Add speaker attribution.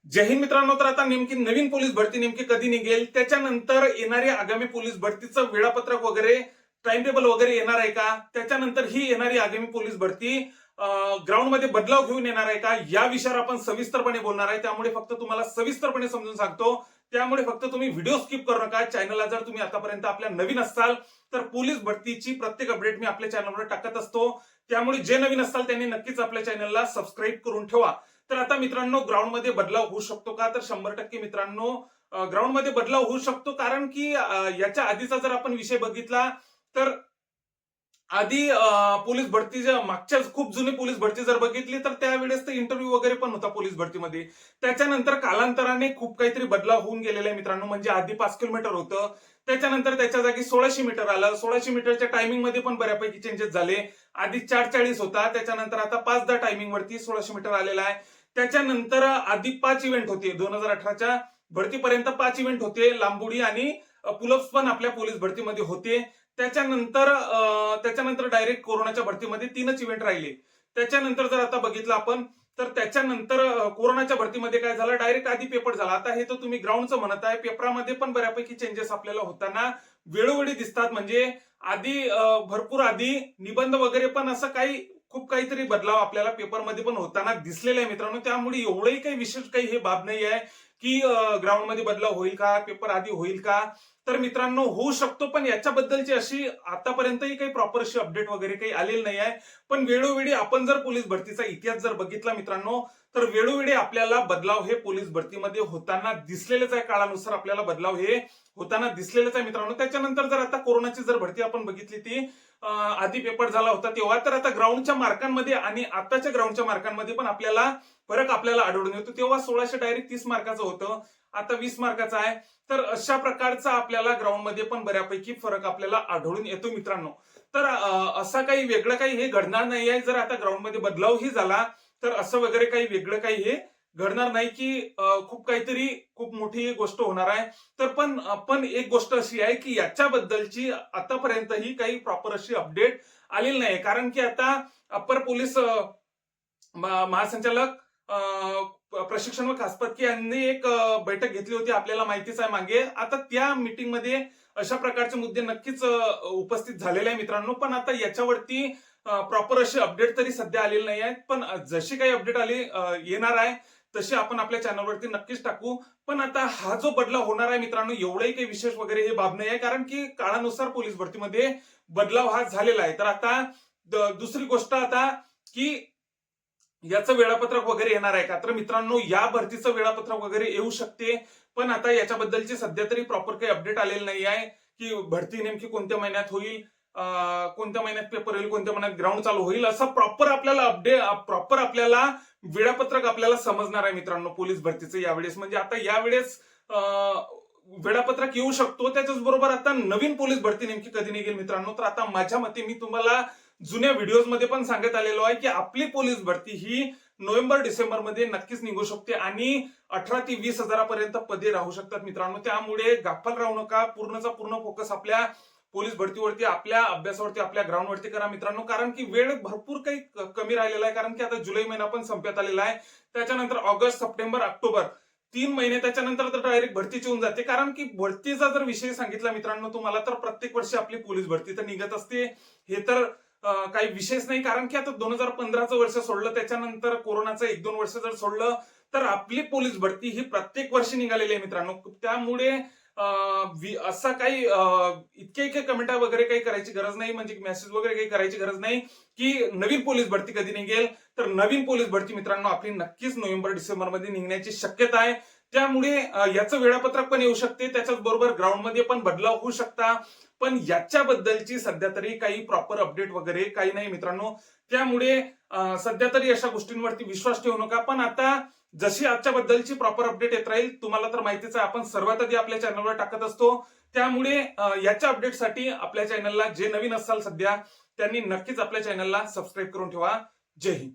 Speaker 1: जय हिंद मित्रांनो. तर आता नेमकी नवीन पोलीस भरती नेमकी कधी निघेल, त्याच्यानंतर येणारी आगामी पोलीस भरतीचं वेळापत्रक वगैरे, टाइम टेबल वगैरे येणार आहे का, त्याच्यानंतर ही येणारी आगामी पोलीस भरती ग्राउंडमध्ये बदलाव घेऊन येणार आहे का, या विषयावर आपण सविस्तरपणे बोलणार आहे. त्यामुळे फक्त तुम्हाला सविस्तरपणे समजून सांगतो, त्यामुळे फक्त तुम्ही व्हिडिओ स्किप करू नका. चॅनलला जर तुम्ही आतापर्यंत आपल्या नवीन असाल तर पोलीस भरतीची प्रत्येक अपडेट मी आपल्या चॅनलवर टाकत असतो. त्यामुळे जे नवीन असताल त्यांनी नक्कीच आपल्या चॅनलला सबस्क्राईब करून ठेवा. तर आता मित्रांनो, ग्राउंडमध्ये बदलाव होऊ शकतो का, तर 100% मित्रांनो ग्राउंडमध्ये बदलाव होऊ शकतो. कारण की याच्या आधीचा जर आपण विषय बघितला तर आधी पोलीस भरतीच्या मागच्या खूप जुनी पोलीस भरती जर बघितली तर त्यावेळेस तर इंटरव्ह्यू वगैरे पण होता पोलीस भरतीमध्ये. त्याच्यानंतर कालांतराने खूप काहीतरी बदलाव होऊन गेलेला आहे मित्रांनो. म्हणजे आधी 5 किलोमीटर होतं, त्याच्यानंतर त्याच्या जागी 1600 मीटर आलं. 1600 मीटरच्या टायमिंग मध्ये पण बऱ्यापैकी चेंजेस झाले. आधी 4:40 होता, त्याच्यानंतर आता 5:10 टायमिंग वरती 1600 मीटर आलेला आहे. त्याच्यानंतर आधी 5 इव्हेंट होते 2018च्या भरतीपर्यंत. 5 इव्हेंट होते, लांबुडी आणि पुलअप्स पण आपल्या पोलीस भरतीमध्ये होते. त्याच्यानंतर डायरेक्ट कोरोनाच्या भरतीमध्ये 3च इव्हेंट राहिले. त्याच्यानंतर जर आता बघितलं आपण तर त्याच्यानंतर कोरोनाच्या भरतीमध्ये काय झालं, डायरेक्ट आधी पेपर झाला. आता हे तर तुम्ही ग्राउंडचं म्हणत आहे, पेपरामध्ये पण बऱ्यापैकी चेंजेस आपल्याला होताना वेळोवेळी दिसतात. म्हणजे आधी भरपूर आधी निबंध वगैरे पण असं काही खूप काहीतरी बदलाव आपल्याला पेपरमध्ये पण होताना दिसलेला आहे मित्रांनो. त्यामुळे एवढंही काही विशेष काही हे बाब नाही आहे की ग्राउंडमध्ये बदलाव होईल का, पेपर आधी होईल का. तर मित्रांनो होऊ शकतो, पण याच्याबद्दलची अशी आतापर्यंतही काही प्रॉपर अशी अपडेट वगैरे काही आलेली नाही आहे. पण वेळोवेळी आपण जर पोलीस भरतीचा इतिहास जर बघितला मित्रांनो, तर वेळोवेळी आपल्याला बदलाव हे पोलीस भरतीमध्ये होताना दिसलेलेच आहे. काळानुसार आपल्याला बदलाव हे होताना दिसलेलेच आहे मित्रांनो. त्याच्यानंतर जर आता कोरोनाची जर भरती आपण बघितली, ती आधी पेपर झाला होता तेव्हा, तर आता ग्राउंडच्या मार्कांमध्ये आणि आताच्या ग्राउंडच्या मार्कांमध्ये पण आपल्याला फरक आपल्याला आढळून येतो. तेव्हा 1600 डायरेक्ट 30 मार्काचं होतं, आता 20 मार्काचं आहे. तर अशा प्रकारचा आपल्याला ग्राउंडमध्ये पण बऱ्यापैकी फरक आपल्याला आढळून येतो मित्रांनो. तर असं काही वेगळं काही हे घडणार नाही आहे. जर आता ग्राउंडमध्ये बदलावही झाला तर असं वगैरे काही वेगळं काही हे घडणार नाही की खूप काहीतरी खूप मोठी गोष्ट होणार आहे. तर पण एक गोष्ट अशी आहे की याच्याबद्दलची आतापर्यंतही काही प्रॉपर अशी अपडेट आलेली नाही. कारण की आता अप्पर पोलीस महासंचालक प्रशिक्षण व खासपतकी यांनी एक बैठक घेतली होती, आपल्याला माहितीच आहे मागे. आता त्या मीटिंगमध्ये अशा प्रकारचे मुद्दे नक्कीच उपस्थित झालेले आहे मित्रांनो. पण आता याच्यावरती प्रॉपर अशी अपडेट तरी सध्या आलेली नाही आहे. पण जशी काही अपडेट आली येणार आहे तशी आपण आपल्या चॅनलवरती नक्कीच टाकू. पण आता हा जो बदलाव होणार आहे मित्रांनो, एवढंही काही विशेष वगैरे हे बाब नाही आहे. कारण की काळानुसार पोलीस भरतीमध्ये बदलाव हा झालेला आहे. तर आता दुसरी गोष्ट आता की याचं वेळापत्रक वगैरे येणार आहे का, तर मित्रांनो या भरतीचं वेळापत्रक वगैरे येऊ शकते. पण आता याच्याबद्दलची सध्या तरी प्रॉपर काही अपडेट आलेली नाही आहे की भरती नेमकी कोणत्या महिन्यात होईल, कोणत्या महिन्यात पेपर होईल, कोणत्या महिन्यात ग्राउंड चालू होईल, असं प्रॉपर आपल्याला वेळापत्रक आपल्याला समजणार आहे मित्रांनो पोलीस भरतीचं यावेळेस. म्हणजे आता यावेळेस वेळापत्रक येऊ शकतो. त्याच्याच बरोबर आता नवीन पोलीस भरती नेमकी कधी निघेल मित्रांनो, तर आता माझ्या मते मी तुम्हाला जुन्या व्हिडिओज मध्ये पण सांगत आलेलो आहे की आपली पोलीस भरती ही नोव्हेंबर डिसेंबर मध्ये नक्कीच निघू शकते आणि 18 ते 20 हजारापर्यंत पदे राहू शकतात मित्रांनो. त्यामुळे गाफल राहू नका. पूर्णचा पूर्ण फोकस आपल्या पोलीस भरतीवरती, आपल्या अभ्यासावरती, आपल्या ग्राउंडवरती करा मित्रांनो. कारण की वेळ भरपूर काही कमी राहिलेला आहे. कारण की आता जुलै महिना पण संपत आलेला आहे. त्याच्यानंतर ऑगस्ट, सप्टेंबर, ऑक्टोबर 3 महिने, त्याच्यानंतर तर डायरेक्ट भरतीची होऊन जाते. कारण की भरतीचा जर विषय सांगितला मित्रांनो तुम्हाला, तर प्रत्येक वर्षी आपली पोलीस भरती तर निघत असते. हे तर काही विशेष नाही. कारण की आता 2015चं वर्ष सोडलं, त्याच्यानंतर कोरोनाचं 1-2 वर्ष जर सोडलं, तर आपली पोलीस भरती ही प्रत्येक वर्षी निघालेली आहे मित्रांनो. त्यामुळे असं काही इतके कमेंट वगैरे काही करायची गरज नाही, म्हणजे मेसेज वगैरे काही करायची गरज नाही की नवीन पोलीस भरती कधी निघेल. तर नवीन पोलीस भरती मित्रांनो आपली नक्कीच नोव्हेंबर डिसेंबर मध्ये निघण्याची शक्यता आहे. त्यामुळे याचं वेळापत्रक पण येऊ शकते, त्याच्याच बरोबर ग्राउंडमध्ये पण बदलाव होऊ शकता. पण याच्याबद्दलची सध्या तरी काही प्रॉपर अपडेट वगैरे काही नाही मित्रांनो. त्यामुळे सध्या तरी अशा गोष्टींवरती विश्वास ठेवू नका. पण आता जशी आजच्या बद्दलची प्रॉपर अपडेट येत राहील, तुम्हाला तर माहितीच आहे आपण सर्वात आधी आपल्या चॅनलवर टाकत असतो. त्यामुळे याच्या अपडेटसाठी आपल्या चॅनलला जे नवीन असाल सध्या त्यांनी नक्कीच आपल्या चॅनलला सबस्क्राईब करून ठेवा. जय हिंद.